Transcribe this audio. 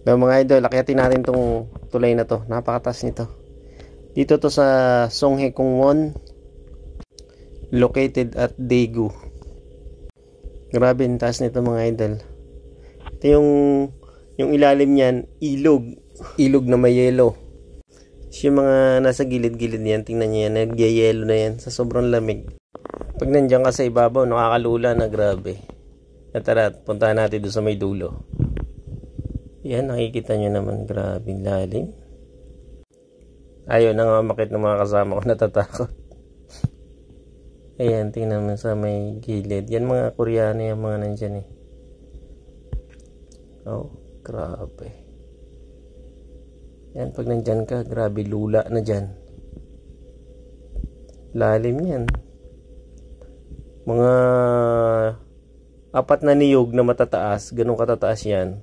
So, mga idol, akyatin natin tong tulay na to. Napakataas nito. Dito to sa Songhae-Kungwon, located at Daegu. Grabe ang taas nito mga idol. Ito yung ilalim niyan, ilog na may yelo. Yung mga nasa gilid-gilid niyan, tingnan niyo yan, nagyayelo na yan sa sobrang lamig. Pag nandiyan ka sa ibabaw, nakakalula na, grabe. At tara, puntahan natin doon sa may dulo. Yan, nakikita nyo naman, grabe lalim. Ayaw na nga makit ng mga kasama ko, natatakot. Ayan, tingnan mo sa may gilid. Yan mga Koreano yung mga nandyan eh. Oh, grabe. Yan, pag nandyan ka, grabe lula na dyan. Lalim yan. Mga 4 na niyog na matataas, ganun katataas yan.